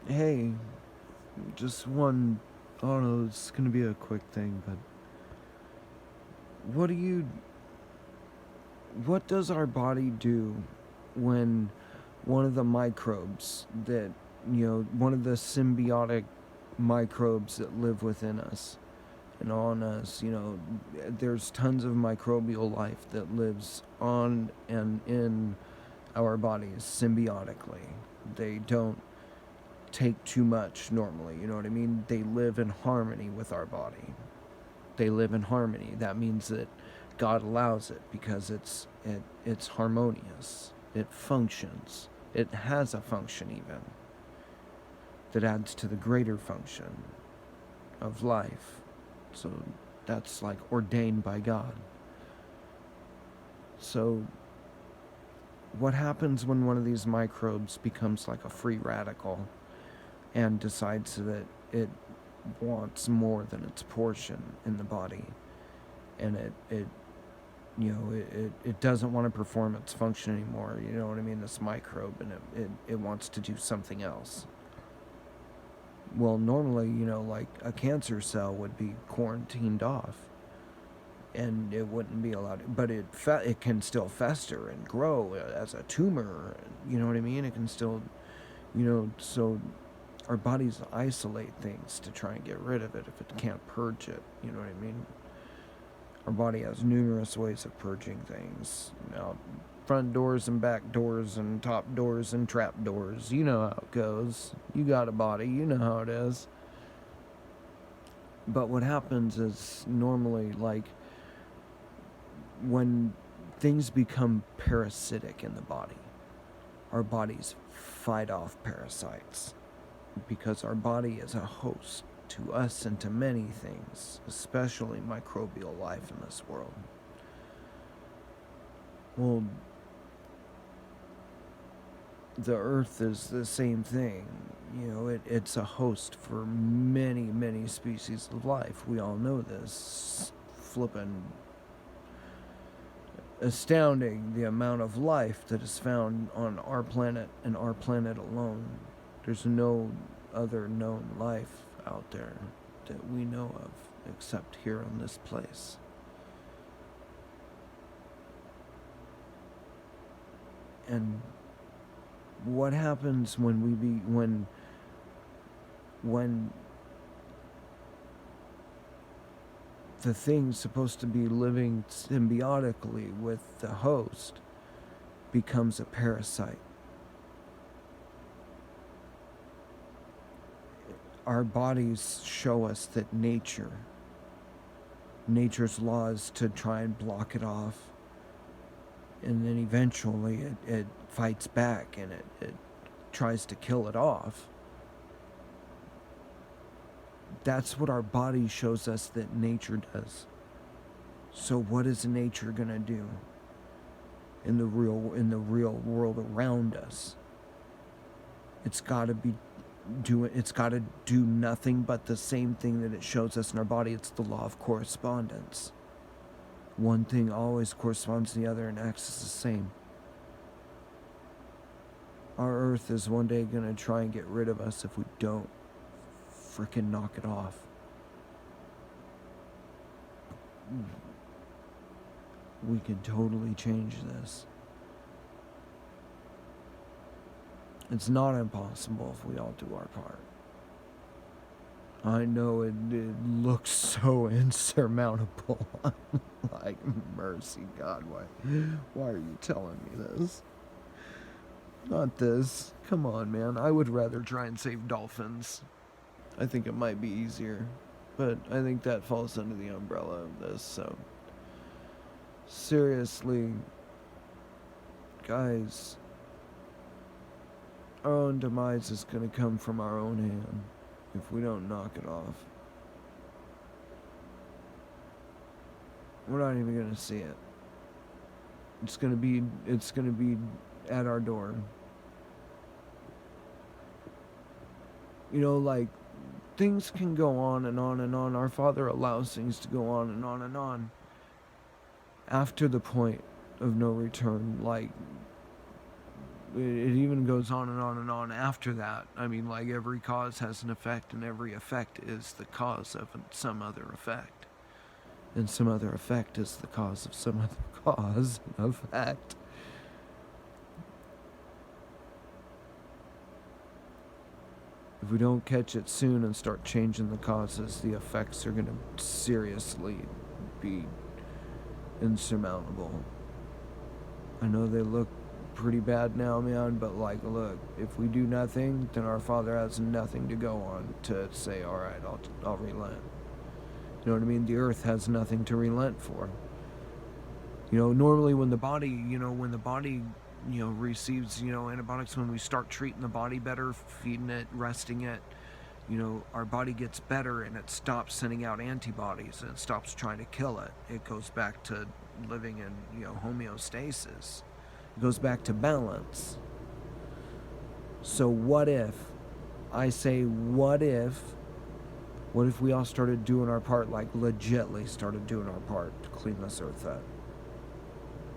Hey, just one. I don't know. It's gonna be a quick thing, but what do you? What does our body do when one of the microbes that one of the symbiotic microbes that live within us and on us? There's tons of microbial life that lives on and in our bodies symbiotically. They don't take too much normally, you know what I mean? They live in harmony with our body. They live in harmony. That means that God allows it because it's harmonious. It functions. It has a function even that adds to the greater function of life. So that's like ordained by God. So what happens when one of these microbes becomes like a free radical and decides that it wants more than its portion in the body, and it doesn't want to perform its function anymore, you know what I mean, this microbe, and it wants to do something else? Well, normally, like a cancer cell would be quarantined off and it wouldn't be allowed, but it can still fester and grow as a tumor, you know what I mean? It can still, so our bodies isolate things to try and get rid of it if it can't purge it, you know what I mean? Our body has numerous ways of purging things. Front doors and back doors and top doors and trap doors. You know how it goes. You got a body, you know how it is. But what happens is normally, like, when things become parasitic in the body, our bodies fight off parasites because our body is a host to us and to many things, especially microbial life in this world. Well, the earth is the same thing. It's a host for many, many species of life. We all know this. Flippin' astounding the amount of life that is found on our planet and our planet alone. There's no other known life out there that we know of except here on this place. And what happens when the thing's supposed to be living symbiotically with the host becomes a parasite? Our bodies show us that nature's laws to try and block it off, and then eventually it fights back and it tries to kill it off. That's what our body shows us that nature does. So what is nature gonna do in the real world around us? It's got to do nothing but the same thing that it shows us in our body. It's the law of correspondence. One thing always corresponds to the other and acts as the same. Our earth is one day gonna try and get rid of us if we don't frickin' knock it off. We can totally change this. It's not impossible if we all do our part. I know it looks so insurmountable. I'm like, mercy, God, why are you telling me this? Not this. Come on, man. I would rather try and save dolphins. I think it might be easier, but I think that falls under the umbrella of this, so. Seriously, guys, our own demise is gonna come from our own hand if we don't knock it off. We're not even gonna see it. It's gonna be at our door. Like, things can go on and on and on. Our Father allows things to go on and on and on. After the point of no return, like it even goes on and on and on after that. I mean, like, every cause has an effect, and every effect is the cause of some other effect. And some other effect is the cause of some other cause and effect. If we don't catch it soon and start changing the causes, the effects are going to seriously be insurmountable. I know they look pretty bad now, man, but like, look, if we do nothing, then our Father has nothing to go on to say, all right, I'll relent. You know what I mean? The earth has nothing to relent for. You know, normally when the body, receives, antibiotics, when we start treating the body better, feeding it, resting it, our body gets better and it stops sending out antibodies and it stops trying to kill it. It goes back to living in, homeostasis. It goes back to balance. So what if we all started doing our part, like legitly started doing our part to clean this earth up?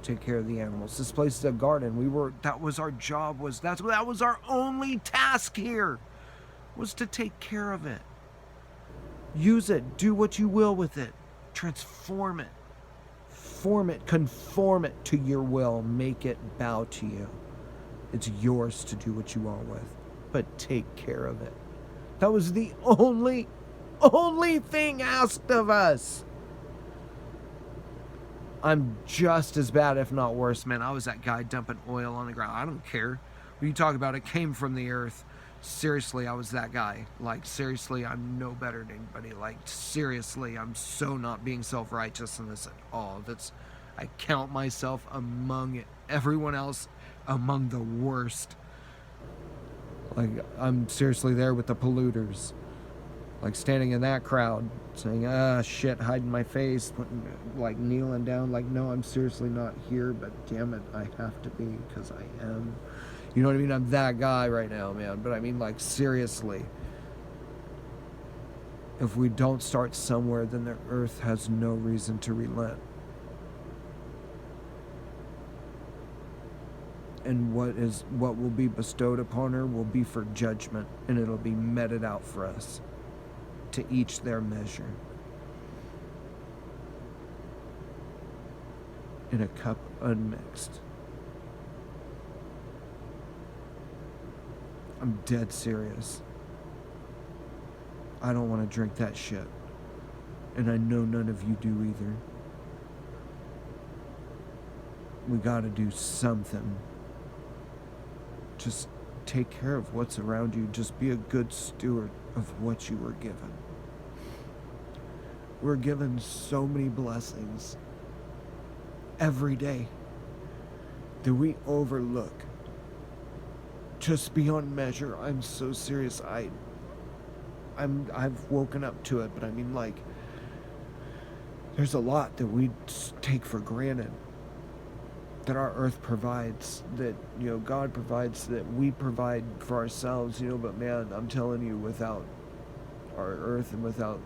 Take care of the animals. This place is a garden. That was our job, that was our only task here, was to take care of it. Use it, do what you will with it. Transform it. Form it, conform it to your will, make it bow to you. It's yours to do what you want with, but take care of it. That was the only thing asked of us. I'm just as bad, if not worse, man. I was that guy dumping oil on the ground. I don't care. When you talk about it came from the earth, seriously, I was that guy. Like, seriously, I'm no better than anybody. Like, seriously, I'm so not being self-righteous in this at all. I count myself among everyone else among the worst. Like, I'm seriously there with the polluters. Like, standing in that crowd, saying, shit, hiding my face, kneeling down, like, no, I'm seriously not here, but damn it, I have to be, because I am. You know what I mean? I'm that guy right now, man. But I mean, like, seriously. If we don't start somewhere, then the earth has no reason to relent. And what will be bestowed upon her will be for judgment, and it'll be meted out for us, to each their measure, in a cup unmixed. I'm dead serious. I don't want to drink that shit, and I know none of you do either. We gotta do something. Just take care of what's around you. Just be a good steward of what you were given. We're given so many blessings every day that we overlook just beyond measure. I'm so serious. I've woken up to it, but I mean, like, there's a lot that we take for granted, that our earth provides, that, God provides, that we provide for ourselves, but man, I'm telling you, without our earth and without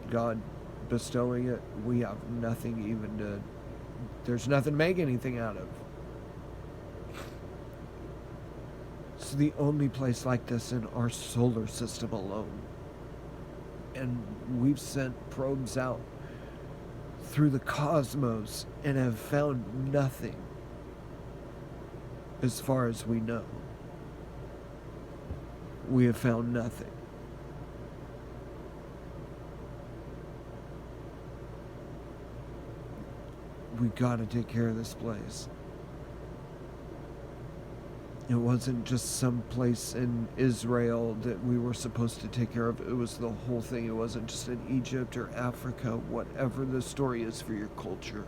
God bestowing it, we have nothing there's nothing to make anything out of. It's the only place like this in our solar system alone. And we've sent probes out through the cosmos and have found nothing, as far as we know. We have found nothing. We gotta take care of this place. It wasn't just some place in Israel that we were supposed to take care of. It was the whole thing. It wasn't just in Egypt or Africa, whatever the story is for your culture.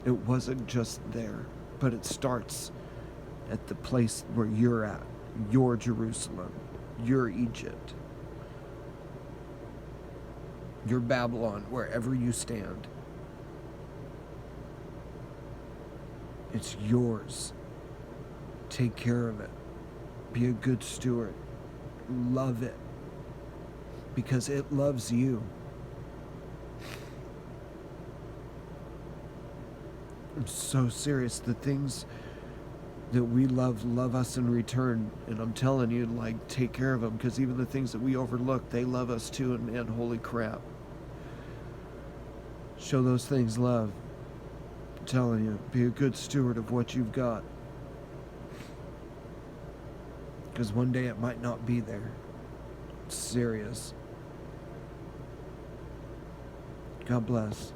It wasn't just there, but it starts at the place where you're at, your Jerusalem, your Egypt, your Babylon, wherever you stand. It's yours. Take care of it. Be a good steward. Love it, because it loves you. I'm so serious. The things that we love us in return. And I'm telling you, like, take care of them, because even the things that we overlook, they love us too. And man, holy crap, show those things love. I'm telling you, be a good steward of what you've got, because one day it might not be there. It's serious. God bless.